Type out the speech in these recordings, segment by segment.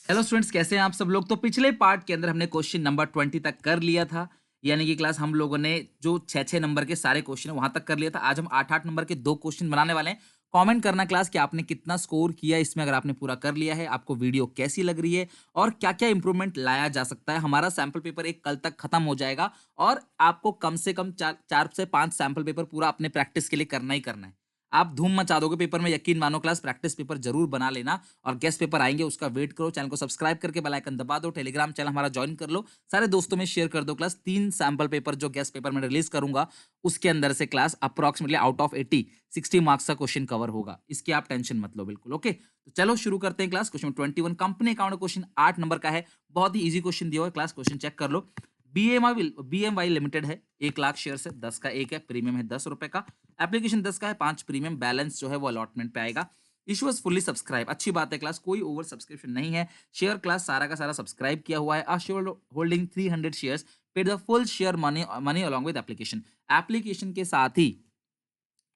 Hello students, कैसे हैं आप सब लोग। तो पिछले पार्ट के अंदर हमने क्वेश्चन नंबर 20 तक कर लिया था। यानी कि क्लास हम लोगों ने जो 6-6 नंबर के सारे क्वेश्चन है वहां तक कर लिया था। आज हम 8-8 नंबर के 2 क्वेश्चन बनाने वाले हैं। कमेंट करना क्लास कि आपने कितना स्कोर किया इसमें, अगर आपने पूरा कर लिया है, आपको वीडियो कैसी लग रही है और क्या क्या इंप्रूवमेंट लाया जा सकता है। हमारा सैंपल पेपर एक कल तक खत्म हो जाएगा और आपको कम से कम 4 से 5 सैंपल पेपर पूरा अपने प्रैक्टिस के लिए करना ही करना है। आप धूम मचा दोगे पेपर में, यकीन मानो। क्लास प्रैक्टिस पेपर जरूर बना लेना और गेस्ट पेपर आएंगे, उसका वेट करो। चैनल को सब्सक्राइब करके बेल आइकन दबा दो। टेलीग्राम चैनल हमारा ज्वाइन कर लो, सारे दोस्तों में शेयर कर दो। क्लास 3 सैंपल पेपर जो गेस्ट पेपर में रिलीज करूंगा उसके अंदर से class approximately out of 80 60 marks का क्वेश्चन कवर होगा। इसकी आप टेंशन मत लो, बिल्कुल ओके। तो चलो शुरू करते हैं class. Question 21 company account question 8 number का है। बहुत ही इजी क्वेश्चन दिया हुआ है क्लास, क्वेश्चन चेक कर लो। बीएमवाई लिमिटेड है, 1 लाख शेयर है, 10 का एक है, प्रीमियम है 10 रुपए का, एप्लीकेशन 10 का है, 5 प्रीमियम, बैलेंस जो है वो अलॉटमेंट पे आएगा। इशू वाज फुल्ली सब्सक्राइब, अच्छी बात है क्लास, कोई ओवर सब्सक्रिप्शन नहीं है। शेयर क्लास सारा का सारा सब्सक्राइब किया हुआ है। A share holding 300 shares paid the full share money money along with application. Application के साथ ही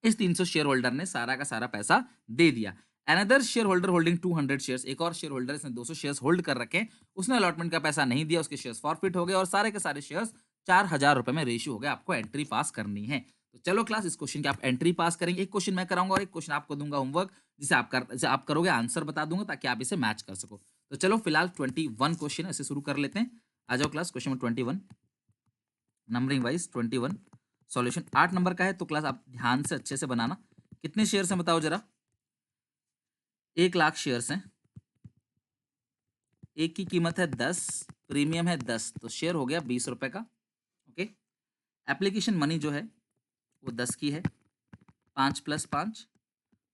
इस 300 शेयर होल्डर ने सारा का सारा पैसा दे दिया। Another share holder holding 200 shares, एक और शेयर होल्डर इसने 200 शेयर्स होल्ड कर रखे हैं, उसने अलॉटमेंट का पैसा नहीं दिया, उसके शेयर्स फॉरफिट हो गए और सारे के सारे शेयर्स 4000 रुपए में रेशियो हो गया। आपको एंट्री पास करनी है। तो चलो क्लास, इस क्वेश्चन की आप एंट्री पास करेंगे। एक क्वेश्चन मैं कराऊंगा और एक क्वेश्चन आपको दूंगा होमवर्क, जिसे आप करोगे, आंसर बता दूंगा ताकि आप इसे मैच कर सको। तो चलो फिलहाल 21 क्वेश्चन है, इसे शुरू कर लेते हैं। आ जाओ class, question number 21 numbering wise 21 solution 8 number का है। तो क्लास आप ध्यान से अच्छे से बनाना। कितने शेयर्स हैं बताओ जरा। 1 लाख शेयर्स हैं, एक की कीमत है 10, प्रीमियम है 10, तो शेयर हो गया 20 रुपए का। ओके। एप्लीकेशन मनी जो है वो 10 की है, 5 प्लस 5,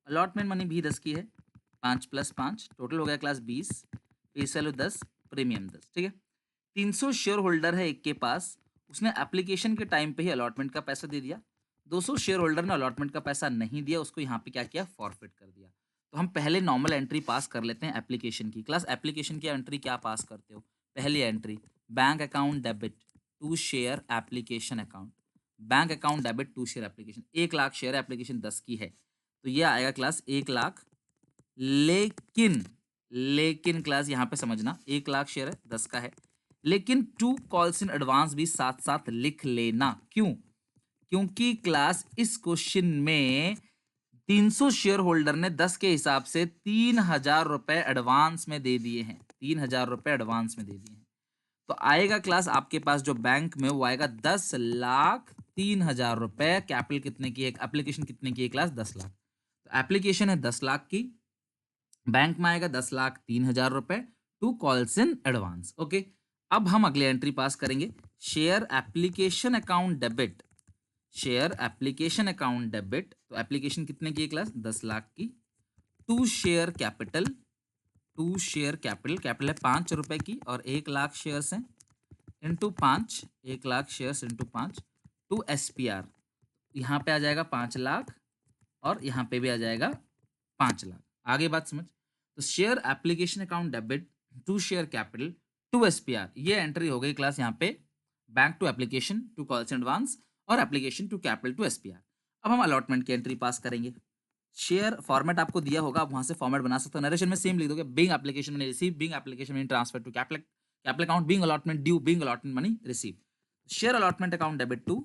अलॉटमेंट मनी भी 10 की है, 5 प्लस 5, टोटल हो गया क्लास 20, फेस वैल्यू 10, प्रीमियम 10। ठीक है। 300 शेयर होल्डर है एक के पास, उसने एप्लीकेशन के टाइम पे ही अलॉटमेंट का पैसा दे दिया। 200 शेयर होल्डर ने अलॉटमेंट का पैसा नहीं दिया, उसको यहाँ पे क्या किया, फॉरफिट कर दिया। तो हम पहले नॉर्मल एंट्री पास कर लेते हैं एप्लीकेशन की। क्लास एप्लीकेशन की एंट्री क्या पास करते हो। पहली entry, bank account debit to share application account. Bank account debit to share application, 1 lakh share application 10 की है, तो ये आएगा क्लास 1 लाख। लेकिन लेकिन क्लास यहाँ पे समझना, 1 लाख शेयर है, 10 का है, लेकिन 2 कॉल्स इन एडवांस भी साथ साथ लिख लेना। क्यों? क्योंकि क्लास इस क्वेश्चन में 300 शेयर होल्डर ने 10 के हिसाब से 3000 रुपए एडवांस में दे दिए हैं, 3000 रुपए एडवांस में दे दिए हैं। तो आएगा क्लास आपके पास जो बैंक में, वो आएगा 10,03,000 रुपए। कैपिटल कितने की है, एप्लीकेशन कितने की है क्लास, 10 लाख। तो एप्लीकेशन है 10 लाख की, बैंक में आएगा 10,03,000 रुपए, to calls in advance. Okay. अब हम अगले एंट्री पास करेंगे। Share application account debit, share application account debit, तो एप्लीकेशन कितने की है क्लास, 10 लाख की, to share capital, to share capital, capital है 5 रुपए की और 1 लाख शेयर्स हैं, into 5, 1 lakh shares into 5, to SPR. यहाँ पे आ जाएगा 5 लाख और यहाँ पे भी आ जाएगा 5 लाख। आगे बात समझ। तो share application account debit to share capital to SPR, ये एंट्री हो गई क्लास यहाँ पे bank to application to calls advance और application to capital to SPR. अब हम अलॉटमेंट की एंट्री पास करेंगे। शेयर फॉर्मेट आपको दिया होगा, आप वहां से फॉर्मेट बना सकते हो। नरेशन में सेम लिख दोगे, being application money receive, being application money transfer to capital capital account, being allotment due, being allotment money receive. Share allotment account debit to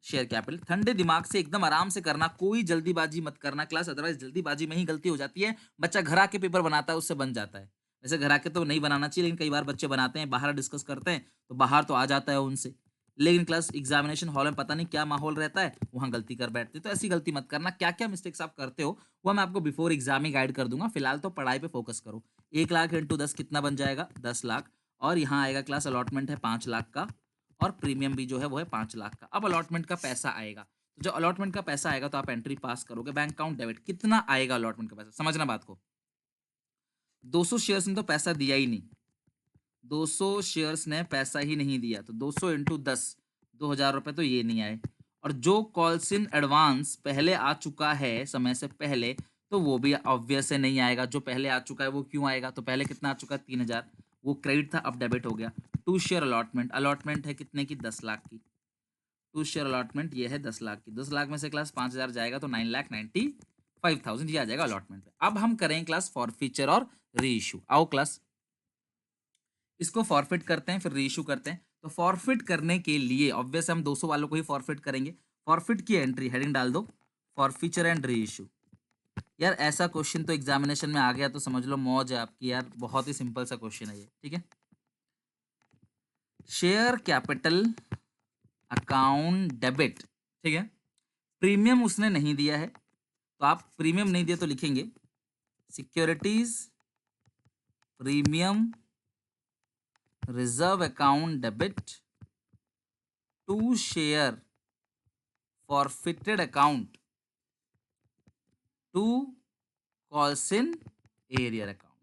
share capital. ठंडे दिमाग से एकदम आराम से करना, कोई जल्दीबाजी मत करना क्लास, अदरवाइज जल्दीबाजी में ही गलती हो जाती है। बच्चा घर आके पेपर बनाता है, उससे बन जाता है। वैसे घर आके तो नहीं बनाना चाहिए, लेकिन कई बार बच्चे बनाते हैं, बाहर डिस्कस करते हैं तो बाहर तो आ जाता है उनसे, लेकिन क्लास एग्जामिनेशन हॉल में पता नहीं क्या माहौल रहता है, वहां गलती कर बैठते। तो ऐसी गलती मत करना। क्या क्या मिस्टेक्स आप करते हो वो मैं आपको बिफोर एग्जाम ही गाइड कर दूंगा। फिलहाल तो पढ़ाई पे फोकस करो। 1 लाख इंटू 10 कितना बन जाएगा, 10 लाख। और यहाँ आएगा क्लास अलॉटमेंट है 5 लाख का और प्रीमियम भी जो है वो है 5 लाख का। अब अलॉटमेंट का पैसा आएगा, तो जो अलॉटमेंट का पैसा आएगा तो आप एंट्री पास करोगे। बैंक अकाउंट डेबिट, कितना आएगा अलॉटमेंट का पैसा, समझना बात को। 200 शेयर्स ने तो पैसा दिया ही नहीं, 200 शेयर्स ने पैसा ही नहीं दिया, तो 200 इंटू 10, 2,000 रुपए तो ये नहीं आए। और जो कॉल्स इन एडवांस पहले आ चुका है समय से पहले, तो वो भी ऑब्वियस है नहीं आएगा। जो पहले आ चुका है वो क्यों आएगा, तो पहले कितना आ चुका है, 3,000, वो क्रेडिट था, अब डेबिट हो गया। टू शेयर अलॉटमेंट, अलॉटमेंट है कितने की, 10 लाख की। टू शेयर अलॉटमेंट ये है 10 लाख की, 10 लाख में से क्लास 5,000 जाएगा तो 9,95,000 ये आ जाएगा अलॉटमेंट पे। अब हम करें क्लास फॉर फीचर और री इशू। आओ क्लास, इसको फॉरफिट करते हैं फिर रीइश्यू करते हैं। तो फॉरफिट करने के लिए ऑब्वियस हम 200 वालों को ही फॉरफिट करेंगे। फॉरफिट की एंट्री हेडिंग डाल दो, फॉरफीचर एंड रीइश्यू। यार ऐसा क्वेश्चन तो एग्जामिनेशन में आ गया तो समझ लो मौज है आपकी यार, बहुत ही सिंपल सा क्वेश्चन है ये, ठीक है। शेयर कैपिटल अकाउंट डेबिट, ठीक है। प्रीमियम उसने नहीं दिया है, तो आप प्रीमियम नहीं दिया तो लिखेंगे securities premium reserve account debit to share forfeited account to calls in arrear account.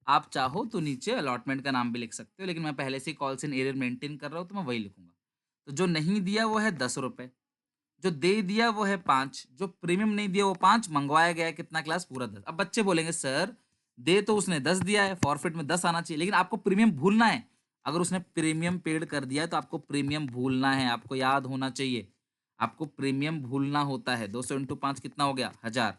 आप चाहो तो नीचे अलॉटमेंट का नाम भी लिख सकते हो, लेकिन मैं पहले से कॉल्सिन एरियर मेंटेन कर रहा हूं तो मैं वही लिखूंगा। तो जो नहीं दिया वो है 10 रुपए, जो दे दिया वो है 5, जो प्रीमियम नहीं दिया वो 5, मंगवाया गया है कितना क्लास पूरा 10। अब बच्चे बोलेंगे सर दे तो उसने 10 दिया है, फॉरफिट में 10 आना चाहिए, लेकिन आपको प्रीमियम भूलना है। अगर उसने प्रीमियम पेड कर दिया है तो आपको प्रीमियम भूलना है, आपको याद होना चाहिए। आपको प्रीमियम भूलना होता है। 200 इंटू 5 कितना हो गया 1000,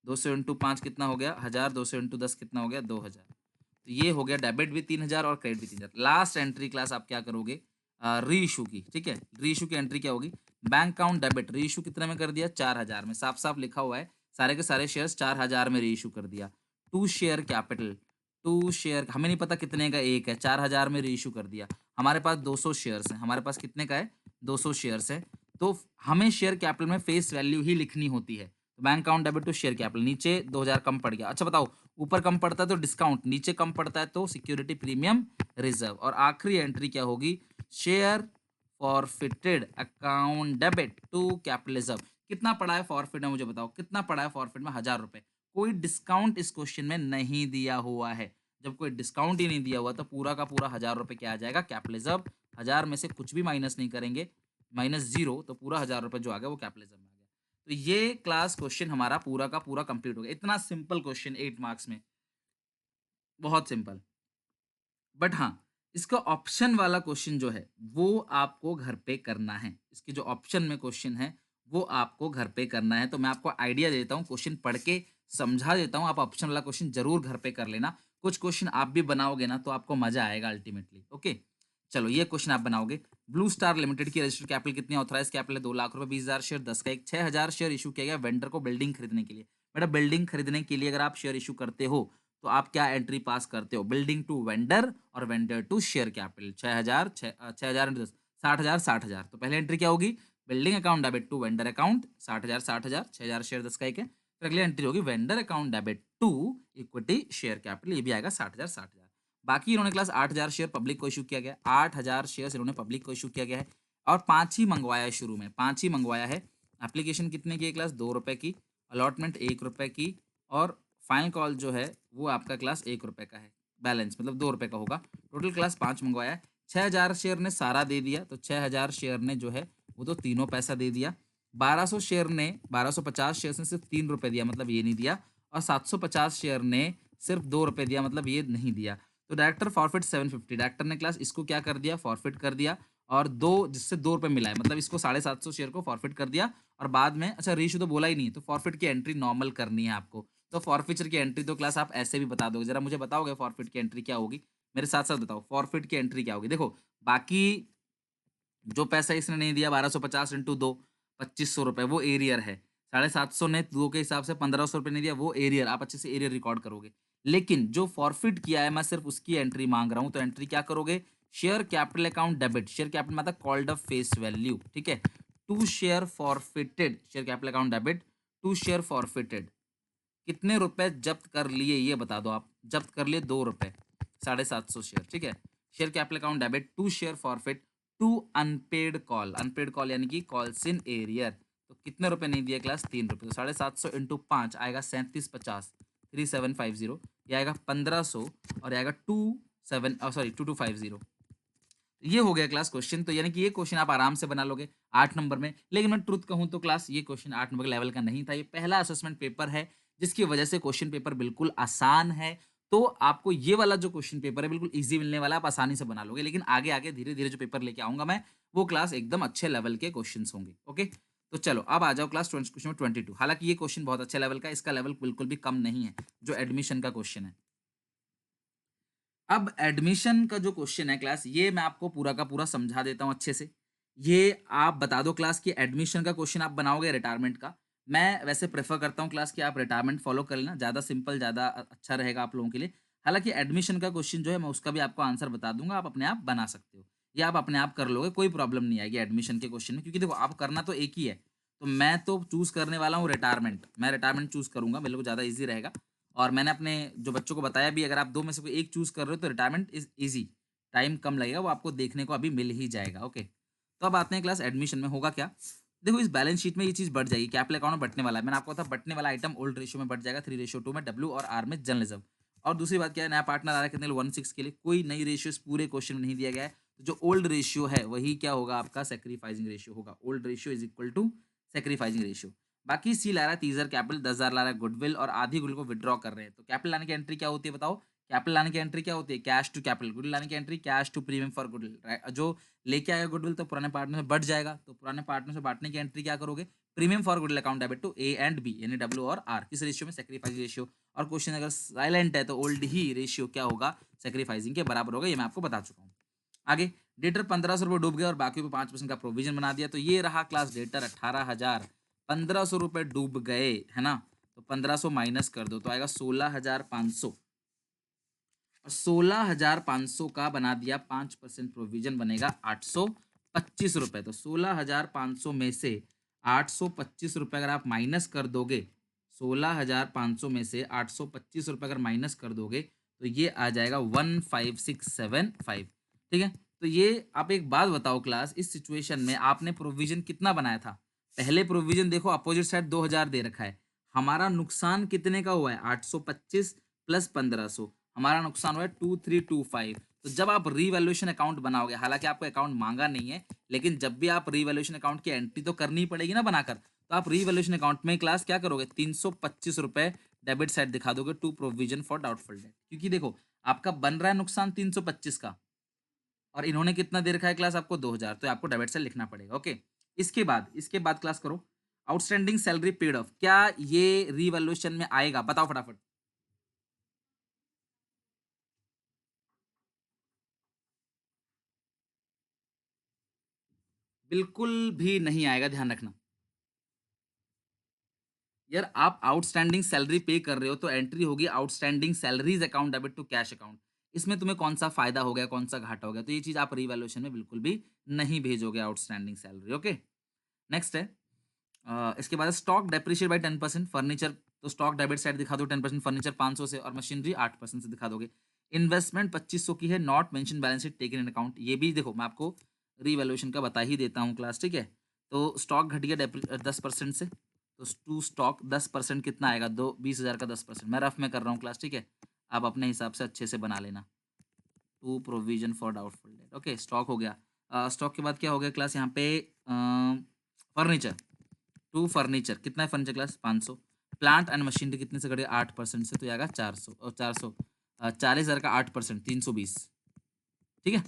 200 इंटू 5 कितना हो गया 1000, 200 इंटू 10 कितना हो गया 2000। तो ये हो गया डेबिट भी 3000 और क्रेडिट भी 3000। लास्ट एंट्री क्लास आप क्या करोगे, री इशू की, ठीक है। री इशू की एंट्री क्या होगी, बैंक अकाउंट डेबिट री इशू कितने में कर दिया 4000 में, साफ साफ लिखा हुआ है सारे के सारे शेयर्स 4000 में री इशू कर दिया। To share capital, to share हमें नहीं पता कितने का एक है, 4000 में री इशू कर दिया। हमारे पास 200 शेयर्स हैं, हमारे पास कितने का है 200 शेयर्स है, तो हमें शेयर कैपिटल में फेस वैल्यू ही लिखनी होती है। तो bank account debit to share capital, नीचे 2000 कम पड़ गया। अच्छा बताओ, ऊपर कम पड़ता है तो डिस्काउंट, नीचे कम पड़ता है तो सिक्योरिटी प्रीमियम रिजर्व, और आखिरी एंट्री क्या होगी share forfeited account debit to capitalism. कितना पड़ा है फॉरफिट में मुझे बताओ, कितना पड़ा है फॉरफिट में 1000 रुपए। कोई डिस्काउंट इस क्वेश्चन में नहीं दिया हुआ है। जब कोई डिस्काउंट ही नहीं दिया हुआ तो पूरा का पूरा 1000 रुपए क्या आ जाएगा कैपिटलिज्म। 1000 में से कुछ भी माइनस नहीं करेंगे, -0, तो पूरा 1000 रुपए जो आ गया वो कैपिटलिज्म में आ गया। तो ये क्लास क्वेश्चन हमारा पूरा का पूरा कंप्लीट हो गया। इतना सिंपल क्वेश्चन 8 मार्क्स में, बहुत सिंपल। बट हाँ, इसका ऑप्शन वाला क्वेश्चन जो है वो आपको घर पे करना है। इसके जो ऑप्शन में क्वेश्चन है वो आपको घर पे करना है। तो मैं आपको आइडिया देता हूँ, क्वेश्चन पढ़ के समझा देता हूँ, आप ऑप्शन वाला क्वेश्चन जरूर घर पे कर लेना। कुछ क्वेश्चन आप भी बनाओगे ना तो आपको मजा आएगा अल्टीमेटली। ओके, चलो ये क्वेश्चन आप बनाओगे। ब्लू स्टार लिमिटेड की रजिस्टर्ड कैपिटल कितनी, ऑथराइज कैपिटल है 2 लाख रुपए, 20000 शेयर 10 का एक, 6000 शेयर इशू किया गया वेंडर को बिल्डिंग खरीदने के लिए। बेटा बिल्डिंग खरीदने के लिए अगर आप शेयर इशू करते हो तो आप क्या एंट्री पास करते हो, बिल्डिंग टू वेंडर और vendor to share capital. 6000 6000 into 10 60,000 60,000। तो पहले एंट्री क्या होगी, building account debit to vendor account 60,000 60,000, 6000 share 10 का एक है। फिर अगली एंट्री होगी vendor account debit to equity share capital, ये भी आएगा 60,000 60,000। बाकी इन्होंने क्लास 8000 शेयर पब्लिक को इशू किया गया, 8000 शेयर इन्होंने पब्लिक को इशू किया गया है और 5 ही मंगवाया है, शुरू में 5 ही मंगवाया है। एप्लीकेशन कितने की है क्लास 2 रुपए की, अलॉटमेंट 1 रुपए की, और फाइनल कॉल जो है वो आपका क्लास 1 रुपए का है। बैलेंस मतलब 2 रुपए का होगा। टोटल क्लास 5 मंगवाया है। 6000 शेयर ने सारा दे दिया, तो 6000 शेयर ने जो है वो तो तीनों पैसा दे दिया। 1200 शेयर ने 1250 शेयर ने सिर्फ 3 रुपए दिया, मतलब ये नहीं दिया। और 750 शेयर ने सिर्फ 2 रुपए दिया, मतलब ये नहीं दिया। तो डायरेक्टर फॉरफिट 750, डायरेक्टर ने क्लास इसको क्या कर दिया फॉरफिट कर दिया, और दो जिससे 2 रुपए मिला है, मतलब इसको 750 शेयर को फॉरफिट कर दिया। और बाद में अच्छा रीइश्यू तो बोला ही नहीं, तो फॉरफिट की एंट्री नॉर्मल करनी है आपको। तो फॉरफिचर की एंट्री तो क्लास आप ऐसे भी बता दोगे, जरा मुझे बताओगे फॉरफिट की एंट्री क्या होगी, मेरे साथ साथ बताओ फॉरफिट की एंट्री क्या होगी। देखो बाकी जो पैसा इसने नहीं दिया 1250 इंटू 2 2500 रुपए वो एरियर है। 750 ने 2 के हिसाब से 1500 रुपए नहीं दिया, वो एरियर, आप अच्छे से एरियर रिकॉर्ड करोगे। लेकिन जो फॉरफिट किया है मैं सिर्फ उसकी एंट्री मांग रहा हूं, तो एंट्री क्या करोगे share capital account debit, share capital मतलब कॉल्ड अप फेस वैल्यू, ठीक है। To share forfeited share capital account debit to share forfeited, कितने रुपए जब्त कर लिए ये बता दो आप। जब्त कर लिए 2 रुपए, 750 शेयर, ठीक है। Share capital account debit to share forfeit to unpaid call, unpaid call यानी कि कॉल्स इन एरियर। तो कितने रुपए नहीं दिए क्लास 3 रुपए, तो 750 इंटू 5 आएगा 3750, 3750, ये आएगा 1500, और आएगा 2250। ये हो गया क्लास क्वेश्चन। तो यानी कि ये क्वेश्चन आप आराम से बना लोगे 8 नंबर में। लेकिन मैं ट्रुथ कहूं तो क्लास ये क्वेश्चन 8 नंबर के लेवल का नहीं था, ये पहला असेसमेंट पेपर है, जिसकी वजह से क्वेश्चन पेपर बिल्कुल आसान है। तो आपको ये वाला जो क्वेश्चन पेपर है बिल्कुल इजी मिलने वाला है, आप आसानी से बना लोगे। लेकिन आगे आगे धीरे धीरे जो पेपर लेके आऊंगा मैं, वो क्लास एकदम अच्छे लेवल के क्वेश्चन होंगे। ओके, तो चलो अब आ जाओ क्लास क्वेश्चन 22। हालांकि ये क्वेश्चन बहुत अच्छे लेवल का है, इसका लेवल बिल्कुल भी कम नहीं है जो एडमिशन का क्वेश्चन है। अब एडमिशन का जो क्वेश्चन है क्लास, ये मैं आपको पूरा का पूरा समझा देता हूँ अच्छे से। ये आप बता दो क्लास कि एडमिशन का क्वेश्चन आप बनाओगे रिटायरमेंट का। मैं वैसे प्रेफर करता हूँ क्लास कि आप रिटायरमेंट फॉलो कर लेना, ज़्यादा सिंपल, ज़्यादा अच्छा रहेगा आप लोगों के लिए। हालांकि एडमिशन का क्वेश्चन जो है मैं उसका भी आपको आंसर बता दूंगा, आप अपने आप बना सकते हो या आप अपने आप कर लोगे, कोई प्रॉब्लम नहीं आएगी एडमिशन के क्वेश्चन में, क्योंकि देखो आप करना तो एक ही है। तो मैं तो चूज करने वाला हूँ रिटायरमेंट, मैं रिटायरमेंट चूज करूंगा, मेरे को ज़्यादा ईजी रहेगा। और मैंने अपने जो बच्चों को बताया भी, अगर आप 2 में से कोई एक चूज़ कर रहे हो तो रिटायरमेंट इज़ ईज़ी, टाइम कम लगेगा, वो आपको देखने को अभी मिल ही जाएगा, ओके। तो अब आते हैं क्लास एडमिशन में होगा क्या? देखो इस बैलेंस शीट में ये चीज़ बढ़ जाएगी, कैपिटल अकाउंट में बँटने वाला है। मैंने आपको बताया बँटने वाला आइटम ओल्ड रेशियो में बँट जाएगा 3:2 में डब्ल्यू और आर में जनरल रिज़र्व। और दूसरी बात क्या है, नया पार्टनर आ रहा है कितने लिए 1/6 के लिए, कोई नई रेशियो इस पूरे क्वेश्चन में नहीं दिया गया है। तो जो ओल्ड रेशियो है वही क्या होगा आपका सैक्रिफाइसिंग रेशियो होगा। Old ratio is equal to sacrificing ratio. बाकी सी ला रहा है 30,000 कैपिटल, 10,000 ला रहा है गुडविल और आधी गुडविल को विथड्रॉ कर रहे हैं। तो कैपिटल लाने की एंट्री क्या होती है बताओ? कैपिटल लाने की एंट्री क्या होती है? Cash to capital. गुडविल लाने की entry cash to premium for goodwill, right? जो लेके आएगा गुडविल तो पुराने पार्टनर में बढ़ जाएगा, तो पुराने पार्टनर से बांटने की एंट्री क्या करोगे? Premium for goodwill account debit to A and B, यानी डब्ल्यू और आर, किस रेशियो में? Sacrifice ratio. और क्वेश्चन अगर साइलेंट है तो ओल्ड ही रेशियो क्या होगा? सैक्रिफाइसिंग के बराबर होगा, ये मैं आपको बता चुका हूँ। आगे डेटर 1500 रुपये डूब गए और बाकी पे 5% का प्रोविजन बना दिया, तो ये रहा क्लास डेटर 18,000। 1500 रुपये डूब गए, है ना? तो 1500 माइनस कर दो तो आएगा 16,500। और 16,500 का बना दिया 5% प्रोविजन, बनेगा 825 रुपये। तो 16,500 में से 825 रुपये अगर आप माइनस कर दोगे, 16,500 में से 825 रुपये अगर माइनस कर दोगे तो ये आ जाएगा 15,675। ठीक है, तो ये आप एक बात बताओ क्लास, इस सिचुएशन में आपने प्रोविजन कितना बनाया था? पहले प्रोविजन देखो, अपोजिट साइड 2,000 दे रखा है। हमारा नुकसान कितने का हुआ है? 825 प्लस 1500, हमारा नुकसान हुआ है 2325। तो जब आप रीवैल्यूएशन अकाउंट बनाओगे, हालांकि आपको अकाउंट मांगा नहीं है, लेकिन जब भी आप रीवैल्यूएशन अकाउंट की एंट्री तो करनी ही पड़ेगी ना बनाकर, तो आप रीवैल्यूएशन अकाउंट में क्लास क्या करोगे? 325 रुपए डेबिट साइड दिखा दोगे to provision for doubtful debt, क्योंकि देखो आपका बन रहा है नुकसान 325 का, और इन्होंने कितना दे रखा है क्लास आपको? 2,000, तो आपको डेबिट साइड लिखना पड़ेगा, ओके। इसके बाद क्लास करो आउटस्टैंडिंग सैलरी पेड ऑफ, क्या ये रीवैल्यूएशन में आएगा? बताओ फटाफट। बिल्कुल भी नहीं आएगा, ध्यान रखना। यार आप आउटस्टैंडिंग सैलरी पे कर रहे हो तो एंट्री होगी outstanding salaries account debit to cash account. इसमें तुम्हें कौन सा फायदा हो गया, कौन सा घाटा हो गया, तो ये चीज आप रिवैल्यूएशन में बिल्कुल भी नहीं भेजोगे आउटस्टैंडिंग सैलरी, ओके। नेक्स्ट है इसके बाद स्टॉक डेप्रिशिएट बाय 10%, फर्नीचर तो स्टॉक डेबिट साइड दिखा दो 10%, फर्नीचर 500 से और मशीनरी 8% से दिखा दोगे। इन्वेस्टमेंट 2500 की है, not mention balance sheet taken in account, ये भी देखो मैं आपको रीवैल्यूएशन का बता ही देता हूँ क्लास, ठीक है। तो स्टॉक घट गया 10% से, तो टू स्टॉक 10% कितना आएगा? 20,000 का 10%, मैं रफ में कर रहा हूँ क्लास, ठीक है। आप अपने हिसाब से अच्छे से बना लेना। To provision for doubtful debt, okay, stock हो गया। स्टॉक के बाद क्या हो गया क्लास यहाँ पे? फर्नीचर, टू फर्नीचर कितना है furniture class? 500। Plant and machinery कितने से घटे? 8% से, तो ये आएगा 400, और 400 40,000 का 8%, 320, ठीक है।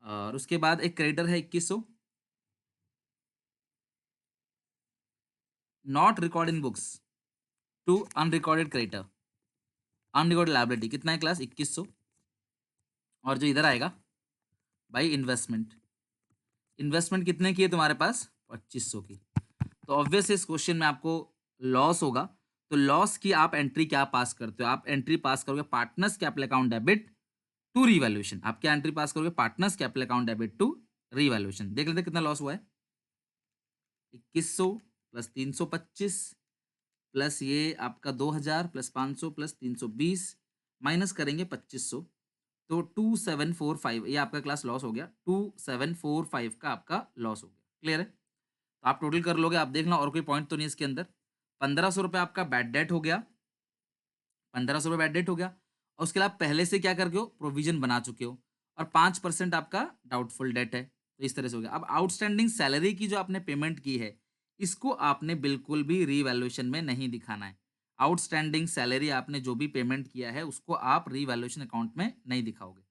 और उसके बाद एक क्रेडिटर है 2100, not record in books to unrecorded creditor, unrecorded liability कितना है क्लास? 2100। और जो इधर आएगा भाई इन्वेस्टमेंट, इन्वेस्टमेंट कितने की है तुम्हारे पास? 2500 की। तो ऑब्वियस इस क्वेश्चन में आपको लॉस होगा, तो लॉस की आप एंट्री क्या पास करते हो? आप एंट्री पास करोगे partners capital account debit to revaluation. आप क्या एंट्री पास करोगे? Partners capital account debit to revaluation. देख लेते हैं कितना लॉस हुआ है। 2100 प्लस 325 प्लस ये आपका 2,000 प्लस 500 प्लस 320 माइनस करेंगे 2500, तो 2745, ये आपका क्लास लॉस हो गया। 2745 का आपका लॉस हो गया, क्लियर है? तो आप टोटल कर लोगे, आप देखना और कोई पॉइंट तो नहीं इसके अंदर। 1,500 रुपये आपका बैड डेट हो गया, 1,500 रुपये बैड डेट हो गया, और उसके अलावा पहले से क्या करके हो? प्रोविजन बना चुके हो, और 5% आपका डाउटफुल डेट है, तो इस तरह से हो गया। अब आउटस्टैंडिंग सैलरी की जो आपने पेमेंट की है, इसको आपने बिल्कुल भी रीवैल्यूएशन में नहीं दिखाना है। आउटस्टैंडिंग सैलरी आपने जो भी पेमेंट किया है उसको आप रीवैल्यूएशन अकाउंट में नहीं दिखाओगे।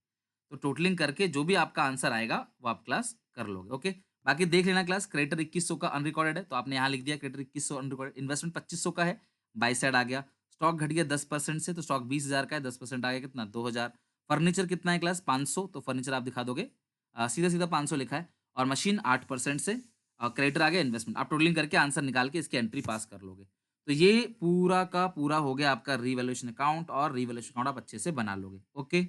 तो टोटलिंग करके जो भी आपका आंसर आएगा वो आप क्लास कर लोगे, ओके। बाकी देख लेना क्लास, क्रेडिटर 2100 का अनरिकॉर्डेड है, तो आपने यहाँ लिख दिया क्रेडिटर 2100 अनरिकॉर्डेड, इन्वेस्टमेंट 2500 का है, बाई साइड आ गया। स्टॉक घट गया 10% से, तो स्टॉक 20,000 का है, 10% आ गया कितना? 2,000। फर्नीचर कितना है क्लास 500, तो फर्नीचर आप दिखा दोगे, सीधा सीधा 500 लिखा है। और मशीन 8% से क्रेडिटर आ गया इन्वेस्टमेंट, आप टोटलिंग करके आंसर निकाल के इसकी एंट्री पास कर लोगे। तो ये पूरा का पूरा हो गया आपका रिवैल्यूएशन अकाउंट, और रिवैल्यूएशन अकाउंट आप अच्छे से बना लोगे। ओके,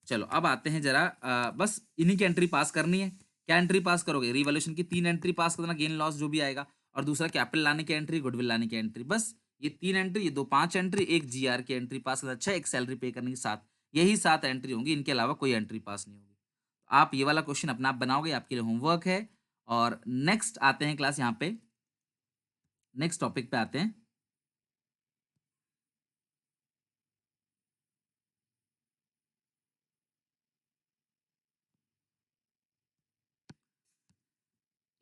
चलो अब आते हैं जरा, बस इन्हीं की एंट्री पास करनी है। क्या एंट्री पास करोगे? रिवैल्यूएशन की 3 एंट्री पास कर देना, गेन लॉस जो भी आएगा, और दूसरा कैपिटल लाने की एंट्री, गुडविल लाने की एंट्री। बस ये 3 एंट्री, ये 2 5 एंट्री, एक जीआर की एंट्री पास कर, अच्छा एक सैलरी पे करने की 7, यही 7 एंट्री होंगी, इनके अलावा कोई एंट्री पास नहीं होगी। आप ये वाला क्वेश्चन अपना आप बनाओगे, आपके लिए होमवर्क है। और नेक्स्ट आते हैं क्लास, यहाँ पे नेक्स्ट टॉपिक पे आते हैं।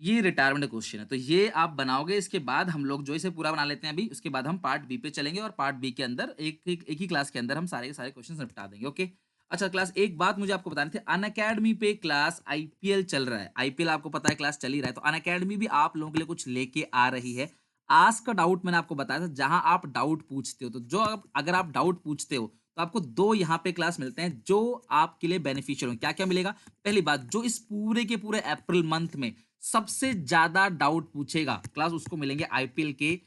ये रिटायरमेंट क्वेश्चन है, तो ये आप बनाओगे। इसके बाद हम लोग जो इसे पूरा बना लेते हैं अभी, उसके बाद हम पार्ट बी पे चलेंगे, और पार्ट बी के अंदर एक ही क्लास के अंदर हम सारे के सारे क्वेश्चन निपटा देंगे। ओके, अच्छा क्लास, एक बात मुझे आपको बतानी थी, अनअकैडमी पे क्लास आईपीएल चल रहा है, आईपीएल आपको पता है क्लास चल ही रहा है, तो अनअकैडमी भी आप लोगों के लिए कुछ लेके आ रही है। आस्क का डाउट मैंने आपको बताया था, जहां आप डाउट पूछते हो, तो जो अगर आप डाउट पूछते हो तो आपको 2 यहाँ पे क्लास मिलते हैं जो आपके लिए बेनिफिशियल हो। क्या क्या मिलेगा? पहली बात, जो इस पूरे के पूरे अप्रैल मंथ में सबसे ज्यादा डाउट पूछेगा क्लास, उसको मिलेंगे आईपीएल के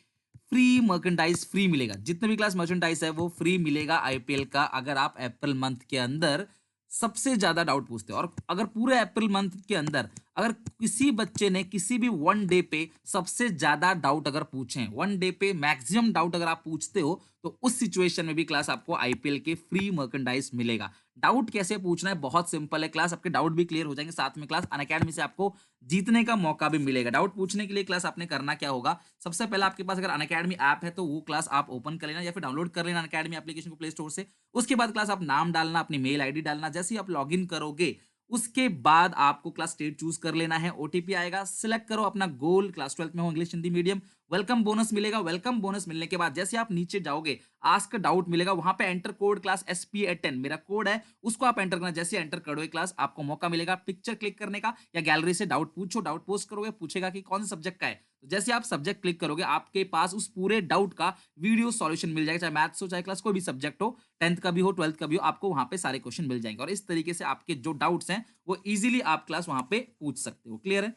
फ्री मर्केंडाइज, फ्री मिलेगा। जितने भी क्लास मर्चेंडाइज है वो फ्री मिलेगा आईपीएल का, अगर आप अप्रैल मंथ के अंदर सबसे ज्यादा डाउट पूछते हो। और अगर पूरे अप्रैल मंथ के अंदर अगर किसी बच्चे ने किसी भी वन डे पे सबसे ज्यादा डाउट अगर पूछे, वन डे पे मैक्सिमम डाउट अगर आप पूछते हो, तो उस सिचुएशन में भी क्लास आपको आईपीएल के फ्री मर्केंडाइज मिलेगा। डाउट कैसे पूछना है? बहुत सिंपल है क्लास, आपके डाउट भी क्लियर हो जाएंगे, साथ में क्लास अनअकैडमी से आपको जीतने का मौका भी मिलेगा। डाउट पूछने के लिए क्लास आपने करना क्या होगा? सबसे पहले आपके पास अगर अनअकैडमी ऐप है तो वो क्लास आप ओपन कर लेना, या फिर डाउनलोड कर लेना अनअकैडमी एप्लीकेशन को प्ले स्टोर से। उसके बाद क्लास आप नाम डालना, अपनी मेल आईडी डालना, जैसे ही आप लॉगिन करोगे उसके बाद आपको क्लास स्टेट चूज कर लेना है, ओटीपी आएगा, सिलेक्ट करो अपना गोल, क्लास 12 में हो, English Hindi medium, welcome bonus मिलेगा। वेलकम बोनस मिलने के बाद जैसे आप नीचे जाओगे, आस्क डाउट मिलेगा, वहां पे एंटर कोड क्लास SPA10 मेरा कोड है, उसको आप एंटर करना। जैसे एंटर करोगे क्लास आपको मौका मिलेगा पिक्चर क्लिक करने का, या गैलरी से डाउट पूछो, डाउट पोस्ट करोगे, पूछेगा कि कौन से सब्जेक्ट का है, तो जैसे आप सब्जेक्ट क्लिक करोगे आपके पास उस पूरे डाउट का वीडियो सॉल्यूशन मिल जाएगा, चाहे मैथ्स हो चाहे क्लास कोई भी सब्जेक्ट हो, 10th का भी हो 12th का भी हो, आपको वहां पे सारे क्वेश्चन मिल जाएंगे। और इस तरीके से आपके जो डाउट्स हैं वो इजीली आप क्लास वहां पे पूछ सकते हो। क्लियर है?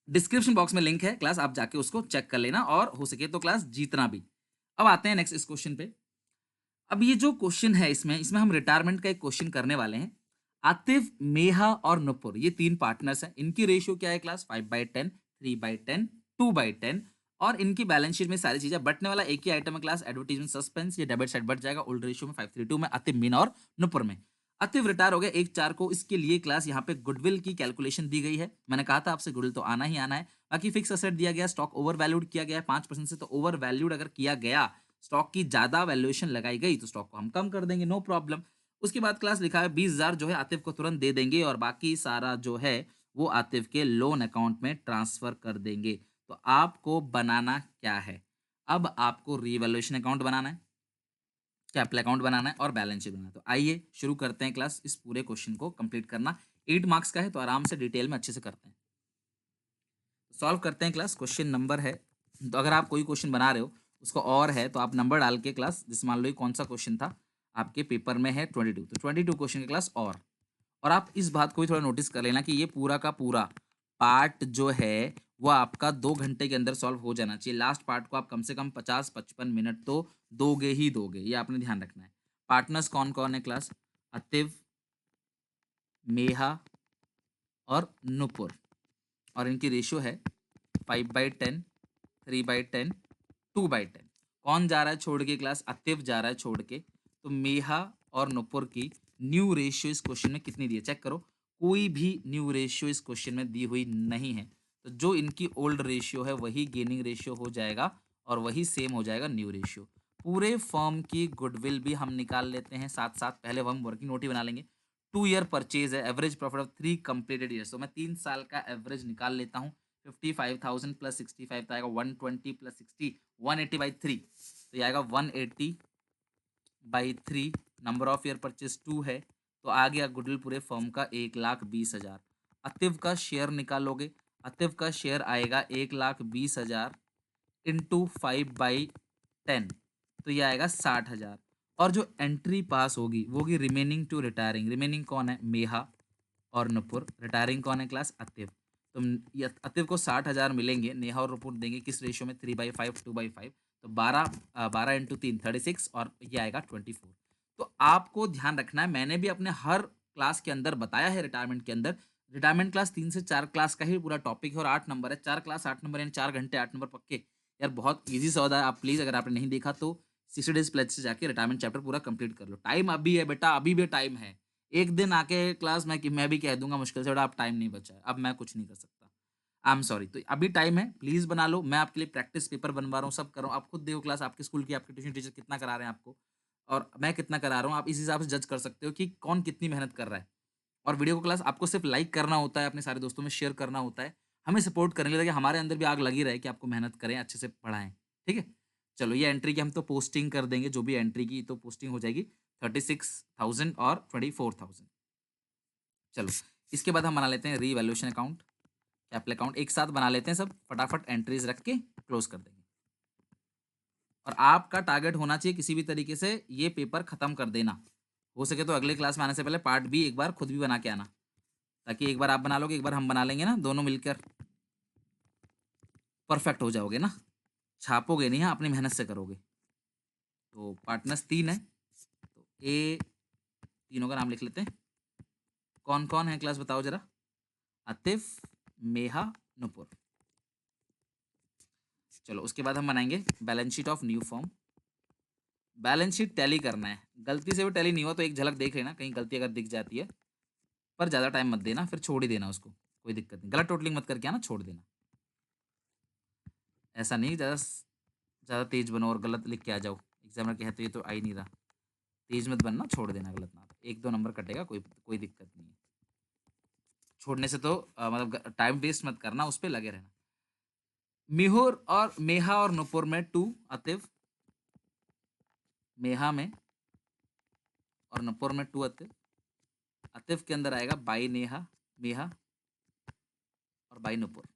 डिस्क्रिप्शन बॉक्स में लिंक है क्लास, आप जाके उसको चेक कर लेना, और हो सके तो क्लास जीतना भी। अब आते हैं नेक्स्ट इस क्वेश्चन पे। अब ये जो क्वेश्चन है, इसमें इसमें हम रिटायरमेंट का एक क्वेश्चन करने वाले हैं। आतिफ, मेहा और नुपुर, ये 3 पार्टनर्स हैं, इनकी रेशियो क्या है क्लास? 5/10, 3/10, 2/10। और इनकी बैलेंस शीट में सारी चीजें, बटने वाला एक ही आइटम है क्लास, एडवर्टीजमेंट सस्पेंस, ये डेबिट साइड बढ़ जाएगा ओल्ड रेशियो में 5:3 में, आतिफ, मीना और नुपुर में। आतिफ रिटायर हो गया 1/4 को, इसके लिए क्लास यहाँ पे गुडविल की कैलकुलेशन दी गई है। मैंने कहा था आपसे गुडविल तो आना ही आना है। बाकी फिक्स असेट दिया गया, स्टॉक ओवर वैल्यूड किया गया है 5% से, तो ओवर वैल्यूड अगर किया गया, स्टॉक की ज्यादा वैल्यूएशन लगाई गई, तो स्टॉक को हम कम कर देंगे, नो प्रॉब्लम। उसके बाद क्लास लिखा है 20,000 जो है आतिफ को तुरंत दे देंगे, और बाकी सारा जो है वो आतिफ के लोन अकाउंट में ट्रांसफर कर देंगे। तो आपको बनाना क्या है? अब आपको रिवैल्यूएशन अकाउंट बनाना है, कैपिटल अकाउंट बनाना है, और बैलेंस शीट बनाना है। तो आइए शुरू करते हैं क्लास, इस पूरे क्वेश्चन को कंप्लीट करना। 8 मार्क्स का है, तो आराम से डिटेल में अच्छे से करते हैं। सॉल्व करते हैं क्लास। क्वेश्चन नंबर है, तो अगर आप कोई क्वेश्चन बना रहे हो उसको और है, तो आप नंबर डाल के क्लास, जैसे मान लो ये कौन सा क्वेश्चन था आपके पेपर में है 22, तो 22 क्वेश्चन की क्लास। और आप इस बात को भी थोड़ा नोटिस कर लेना कि ये पूरा का पूरा पार्ट जो है वो आपका 2 घंटे के अंदर सॉल्व हो जाना चाहिए। लास्ट पार्ट को आप कम से कम 50-55 मिनट तो दोगे ही दोगे, ये आपने ध्यान रखना है। पार्टनर्स कौन कौन है क्लास? अतिव, मेहा और नुपुर, और इनकी रेशियो है 5/10, 3/10, 2/10। कौन जा रहा है छोड़ के क्लास? अतिव जा रहा है छोड़ के। तो मेहा और नुपुर की न्यू रेशियो इस क्वेश्चन में कितनी दी है चेक करो। कोई भी न्यू रेशियो इस क्वेश्चन में दी हुई नहीं है, तो जो इनकी ओल्ड रेशियो है वही गेनिंग रेशियो हो जाएगा, और वही सेम हो जाएगा न्यू रेशियो। पूरे फर्म की गुडविल भी हम निकाल लेते हैं साथ साथ, पहले हम वर्किंग नोट ही बना लेंगे। 2 ईयर परचेज है, average profit of 3 completed years, तो मैं 3 साल का एवरेज निकाल लेता हूँ। 55,000 प्लस 65 तो आएगा 120 प्लस 60, 180/3, तो ये आएगा 180/3। नंबर ऑफ ईयर परचेज 2 है, तो आ गया गुडविल पूरे फर्म का 1,20,000। अतिव का शेयर निकालोगे, अतिव का शेयर आएगा 1,20,000 इंटू 5/10, तो ये आएगा 60,000। और जो एंट्री पास होगी वो होगी रिमेनिंग टू रिटायरिंग। रिमेनिंग कौन है? मेहा और नुपुर। रिटायरिंग कौन है क्लास? अतिव। तो ये अतिव को 60,000 मिलेंगे, नेहा और नुपुर देंगे किस रेशियो में? 3/5 2/5। तो 12 इंटू 3 36 और ये आएगा 24। तो आपको ध्यान रखना है, मैंने भी अपने हर क्लास के अंदर बताया है रिटायरमेंट के अंदर, रिटायरमेंट क्लास 3 से 4 क्लास का ही पूरा टॉपिक है और 8 नंबर है। 4 क्लास 8 नंबर यानी 4 घंटे 8 नंबर पक्के। यार बहुत ईज़ी सौदा है, आप प्लीज़ अगर आपने नहीं देखा तो 60 डेज़ प्लेज से जाके रिटायरमेंट चैप्टर पूरा कंप्लीट कर लो। टाइम अभी है बेटा, अभी भी टाइम है। एक दिन आके क्लास में कि मैं भी कह दूँगा मुश्किल से बेटा अब टाइम नहीं बचा है, अब मैं कुछ नहीं कर सकता। I am sorry. तो अभी टाइम है, प्लीज़ बना लो। मैं आपके लिए प्रैक्टिस पेपर बनवा रहा हूँ, सब कर रहा हूँ। आप खुद देखो क्लास आपके स्कूल की, आपके ट्यूशन टीचर कितना करा रहे हैं आपको और मैं कितना करा रहा हूँ। आप इस हिसाब से जज कर सकते हो कि कौन कितनी मेहनत कर रहा है। और वीडियो को क्लास आपको सिर्फ लाइक करना होता है, अपने सारे दोस्तों में शेयर करना होता है, हमें सपोर्ट करने के लिए, ताकि हमारे अंदर भी आग लगी रहे कि आपको मेहनत करें, अच्छे से पढ़ाएँ, ठीक है? चलो ये एंट्री की हम तो पोस्टिंग कर देंगे, जो भी एंट्री की तो पोस्टिंग हो जाएगी 36,000 और 24,000। चलो, इसके बाद हम बना लेते हैं रीवैल्यूएशन अकाउंट, कैपिटल अकाउंट, एक साथ बना लेते हैं सब, फटाफट एंट्रीज़ रख के क्लोज़ कर देंगे। और आपका टारगेट होना चाहिए किसी भी तरीके से ये पेपर खत्म कर देना। हो सके तो अगले क्लास में आने से पहले पार्ट बी एक बार खुद भी बना के आना, ताकि एक बार आप बना लोगे, एक बार हम बना लेंगे ना, दोनों मिलकर परफेक्ट हो जाओगे ना। छापोगे नहीं, हाँ, अपनी मेहनत से करोगे। तो पार्टनर्स 3 है, तो ए तीनों का नाम लिख लेते हैं। कौन-कौन है क्लास बताओ ज़रा? आतिफ़, मेहा, नुपुर। चलो उसके बाद हम बनाएँगे balance sheet of new form. Balance sheet tally करना है। गलती से भी टैली नहीं हुआ तो एक झलक देख लेना, कहीं गलती अगर दिख जाती है, पर ज़्यादा टाइम मत देना, फिर छोड़ ही देना उसको, कोई दिक्कत नहीं। गलत टोटलिंग मत करके आना, छोड़ देना। ऐसा नहीं ज़्यादा तेज़ बनो और गलत लिख के आ जाओ। एग्ज़ामिनर कहे तो ये तो आ ही नहीं रहा। तेज़ मत बनना, छोड़ देना गलत ना। 1-2 नंबर कटेगा, कोई कोई दिक्कत नहीं है। छोड़ने से तो मतलब टाइम वेस्ट मत करना, उस पे लगे रहना। मिहुर और मेहा और नुपुर में 2 अतिव, मेहा में और नुपुर में 2 अतिव। अतिव के अंदर आएगा बाई नेहा, मेहा और बाई नुपुर।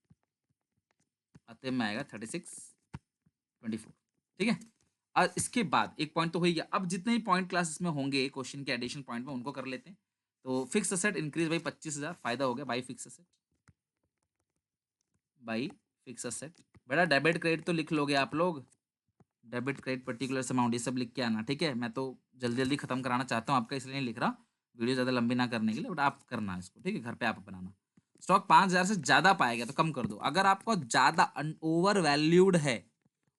अतिव में आएगा 36 24, ठीक है? और इसके बाद एक पॉइंट तो हो ही गया। अब जितने भी पॉइंट क्लासेस में होंगे क्वेश्चन के एडिशन पॉइंट में, उनको कर लेते हैं। तो फिक्स असेट इंक्रीज बाई 25,000, फायदा हो गया by fix asset, by fix asset. बेटा डेबिट क्रेडिट तो लिख लोगे आप लोग, डेबिट क्रेडिट पर्टिकुलर अमाउंट ये सब लिख के आना, ठीक है? मैं तो जल्दी जल्दी खत्म कराना चाहता हूँ आपका, इसलिए नहीं लिख रहा, वीडियो ज़्यादा लंबी ना करने के लिए, बट आप करना इसको, ठीक है? घर पे आप बनाना। स्टॉक 5,000 से ज़्यादा पाएगा तो कम कर दो। अगर आपको ज़्यादा ओवर वैल्यूड है,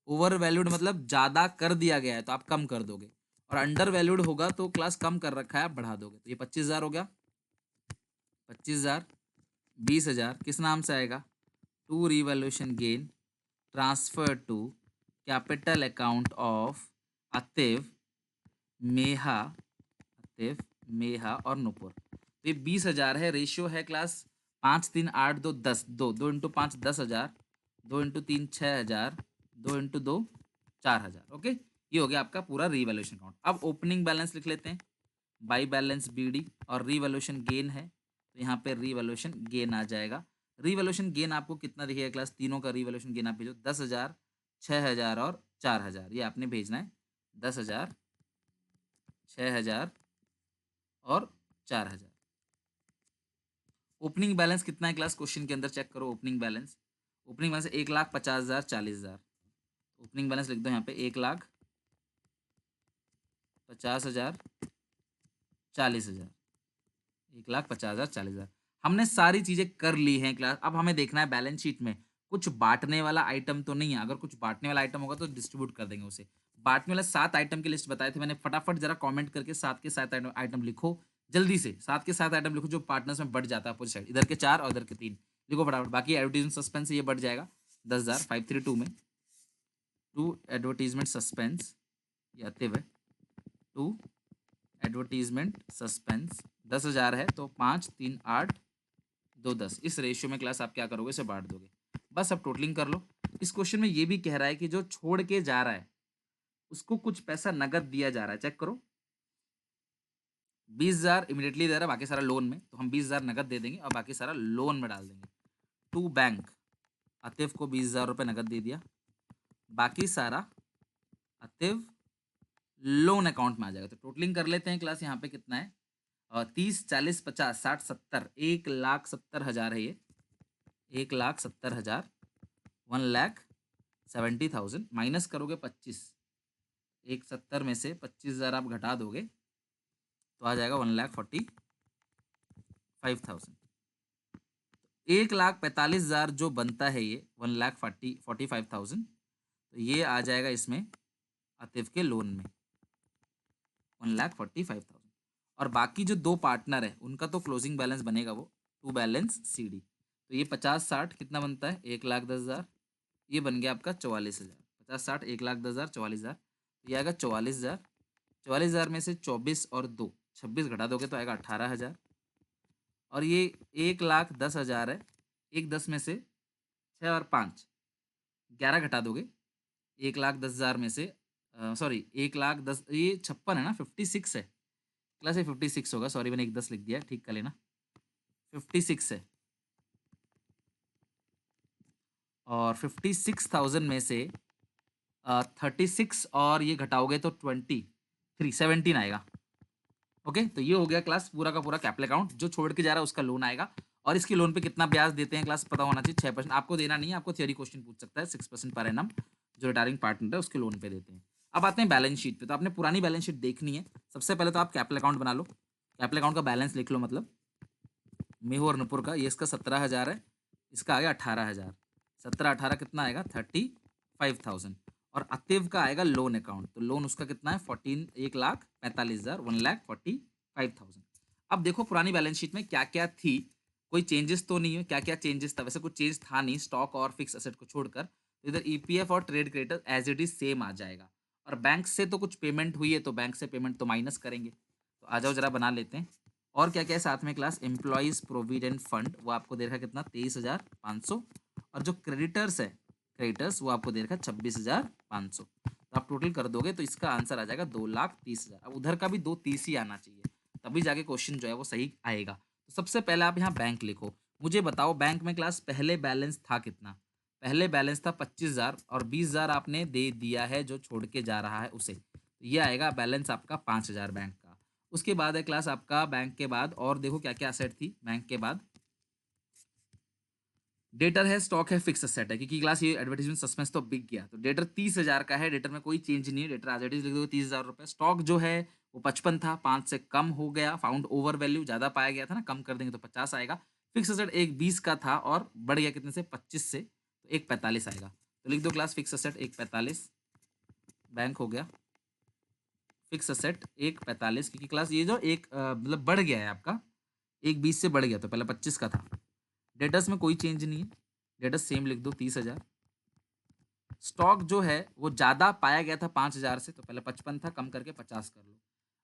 ओवर वैल्यूड मतलब ज़्यादा कर दिया गया है, तो आप कम कर दोगे। और अंडर वैल्यूड होगा तो क्लास कम कर रखा है, आप बढ़ा दोगे। तो ये 25,000 हो गया, 25,000, 20,000 किस नाम से आएगा? To revaluation gain transfer to capital account of Ativ, Meha, Ativ, मेहा और नुपुर। तो ये 20,000 है, रेशियो है class 5 3 8 2 10, 2 into 5 10,000, 2 into 3 6,000, 2 into 2 4,000। Okay, ये हो गया आपका पूरा रीवैल्यूएशन अकाउंट। अब ओपनिंग बैलेंस लिख लेते हैं, बाई बैलेंस बीडी, और रीवैल्यूएशन गेन है तो यहाँ पे रीवैल्यूएशन गेन आ जाएगा। रीवैल्यूएशन गेन आपको कितना दिखेगा क्लास? तीनों का रीवैल्यूएशन गेन आप भेजो, 10,000, 6,000 और 4,000, ये आपने भेजना है। 10,000, 6,000 और 4,000। ओपनिंग बैलेंस कितना है क्लास? क्वेश्चन के अंदर चेक करो opening balance. Opening balance 1,50,000 40,000। Opening balance लिख दो यहाँ पे 1,50,000 40,000, 1,50,000 40,000। हमने सारी चीजें कर ली हैं क्लास। अब हमें देखना है बैलेंस शीट में कुछ बांटने वाला आइटम तो नहीं है। अगर कुछ बांटने वाला आइटम होगा तो डिस्ट्रीब्यूट कर देंगे उसे। बांटने वाला 7 आइटम की लिस्ट बताए थे मैंने, फटाफट जरा कमेंट करके 7 के 7 आइटम लिखो, जल्दी से 7 के 7 आइटम लिखो जो पार्टनर्स में बढ़ जाता है अपोजिट साइड। इधर के 4 और इधर के 3 लिखो फटाफट। बाकी एडवर्टीजमेंट सस्पेंस ये बढ़ जाएगा 10,000, 532 में 2 एडवर्टीजमेंट सस्पेंस, ये अतिव है, 2 एडवर्टीजमेंट सस्पेंस 10,000 है तो 5 3 8 2 10, इस रेशियो में क्लास आप क्या करोगे? इसे बांट दोगे। बस अब टोटलिंग कर लो। इस क्वेश्चन में ये भी कह रहा है कि जो छोड़ के जा रहा है उसको कुछ पैसा नगद दिया जा रहा है, चेक करो। 20,000 इमीडिएटली दे रहा है, बाकी सारा लोन में, तो हम 20,000 नगद दे देंगे और बाकी सारा लोन में डाल देंगे। टू बैंक, अतिव को 20,000 रुपये नगद दे दिया, बाकी सारा अतिव लोन अकाउंट में आ जाएगा। तो टोटलिंग कर लेते हैं क्लास, यहाँ पे कितना है 30, 40, 50, 60, 70, 1,70,000 है ये, 1,70,000, 1,70,000 माइनस करोगे 25, 170 में से 25,000 आप घटा दोगे तो आ जाएगा 1,45,000। 1,45,000 जो बनता है ये 1,45,000, तो ये आ जाएगा इसमें आतिफ के लोन में 1,45,000। और बाकी जो दो पार्टनर है उनका तो क्लोजिंग बैलेंस बनेगा वो टू बैलेंस सीडी। तो ये 50-60 कितना बनता है 1,10,000, ये बन गया आपका 44,000। 50-60 1,10,000 44,000, ये आएगा 44,000। 44,000 में से 24 और 2 26 घटा दोगे तो आएगा 18,000। और ये 1,10,000 है, 1,10 में से 6 और 5 11 घटा दोगे, 1,10,000 में से सॉरी 1,10,000 ये 56 है ना, 56 है क्लास, ये 56 होगा, सॉरी मैंने 1,10 लिख दिया, ठीक कर लेना, 56 है। और 56,000 में से 36 और ये घटाओगे तो 23 17 आएगा। ओके, तो ये हो गया क्लास पूरा का पूरा कैपिटल अकाउंट, जो छोड़ के जा रहा है उसका लोन आएगा। और इसके लोन पे कितना ब्याज देते हैं क्लास पता होना चाहिए, 6%। आपको देना नहीं है, आपको थियरी क्वेश्चन पूछ सकता है, 6% पर एनम जो रिटायरिंग पार्टनर है उसके लोन पे देते हैं। अब आते हैं बैलेंस शीट पे। तो आपने पुरानी बैलेंस शीट देखनी है। सबसे पहले तो आप कैपिटल अकाउंट बना लो, कैपिटल अकाउंट का बैलेंस लिख लो, मतलब मेहू और नुपुर का, ये इसका 17,000 है, इसका आ गया 18,000, 17-18 कितना आएगा 35,000। और अतिव का आएगा लोन अकाउंट, तो लोन उसका कितना है 1,45,000, 1,45,000। अब देखो पुरानी बैलेंस शीट में क्या क्या थी, कोई चेंजेस तो नहीं है, क्या क्या चेंजेस था, वैसे कुछ चेंज था नहीं स्टॉक और फिक्स एसेट को छोड़कर। तो इधर ईपीएफ और trade creditor as it is same आ जाएगा। और बैंक से तो कुछ पेमेंट हुई है तो बैंक से पेमेंट तो माइनस करेंगे। तो आ जाओ जरा बना लेते हैं। और क्या क्या है साथ में क्लास, एम्प्लॉयज प्रोविडेंट फंड वो आपको दे रखा है कितना 23,500। और जो क्रेडिटर्स है, क्रेडिटर्स वो आपको दे रखा है 26,500। तो आप टोटल कर दोगे तो इसका आंसर आ जाएगा 2,30,000। अब उधर का भी 2,30 ही आना चाहिए, तभी जाके क्वेश्चन जो है वो सही आएगा। तो सबसे पहले आप यहाँ बैंक लिखो। मुझे बताओ बैंक में क्लास पहले बैलेंस था कितना, पहले बैलेंस था 25,000 और 20,000 आपने दे दिया है जो छोड़ के जा रहा है उसे, तो ये आएगा बैलेंस आपका 5,000 बैंक का। उसके बाद है क्लास आपका बैंक के बाद, और देखो क्या क्या असेट थी बैंक के बाद, डेटर है, स्टॉक है, फिक्स असेट है, क्योंकि क्लास ये एडवर्टाइजमेंट सस्पेंस तो बिक गया। तो डेटर 30,000 का है, डेटर में कोई चेंज नहीं है, डेटर आज एट इज लिख दो 30,000 रुपए। स्टॉक जो है वो 55 था, 5 से कम हो गया, फाउंड ओवर वैल्यू ज्यादा पाया गया था ना, कम कर देंगे तो 50 आएगा। फिक्स असेट एक 20 का था और बढ़ गया कितने से 25 से, तो एक 45 आएगा। तो लिख दो क्लास फिक्स असेट एक 45, बैंक हो गया फिक्स असेट एक 45, क्योंकि क्लास ये जो एक मतलब बढ़ गया है आपका, एक 20 से बढ़ गया, तो पहले 25 का था। डेटर्स में कोई चेंज नहीं है, डेटर्स सेम लिख दो 30,000। स्टॉक जो है वो ज़्यादा पाया गया था 5,000 से, तो पहले 55 था, कम करके 50 कर लो।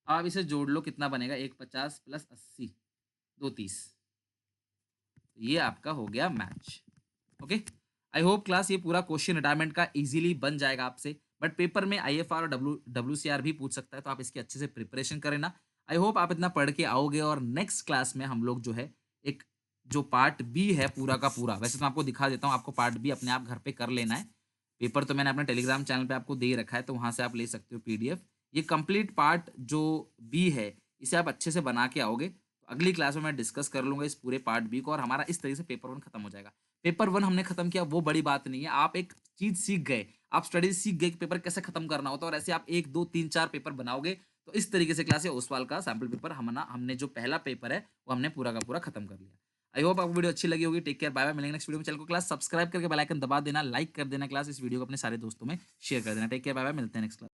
अब इसे जोड़ लो, कितना बनेगा 150 प्लस 80 230, ये आपका हो गया match. Okay, I hope class ये पूरा क्वेश्चन रिटायरमेंट का इजीली बन जाएगा आपसे, बट पेपर में आईएफआर और डब्ल्यूसीआर भी पूछ सकता है, तो आप इसकी अच्छे से प्रिपरेशन करें ना। आई होप आप इतना पढ़ के आओगे, और नेक्स्ट क्लास में हम लोग जो है एक जो पार्ट बी है पूरा का पूरा, वैसे तो मैं आपको दिखा देता हूँ, आपको पार्ट बी अपने आप घर पे कर लेना है। पेपर तो मैंने अपने टेलीग्राम चैनल पे आपको दे ही रखा है, तो वहाँ से आप ले सकते हो पीडीएफ। ये कंप्लीट पार्ट जो बी है इसे आप अच्छे से बना के आओगे, तो अगली क्लास में मैं डिस्कस कर लूँगा इस पूरे पार्ट बी को, और हमारा इस तरीके से पेपर 1 खत्म हो जाएगा। पेपर 1 हमने खत्म किया वो बड़ी बात नहीं है, आप एक चीज सीख गए, आप स्टडीज सीख गए कि पेपर कैसे खत्म करना होता है, और ऐसे आप 1 2 3 4 पेपर बनाओगे, तो इस तरीके से क्लास या ओसवाल का सैम्पल पेपर हमने जो पहला पेपर है वो हमने पूरा का पूरा खत्म कर लिया। आई होप आपको वीडियो अच्छी लगी होगी। टेक केयर, बाय बाय, मिलेंगे नेक्स्ट वीडियो में। चैनल को क्लास सब्सक्राइब करके बेल आइकन दबा देना, लाइक कर देना क्लास, इस वीडियो को अपने सारे दोस्तों में शेयर कर देना। टेक केयर, बाय बाय, मिलते हैं नेक्स्ट क्लास।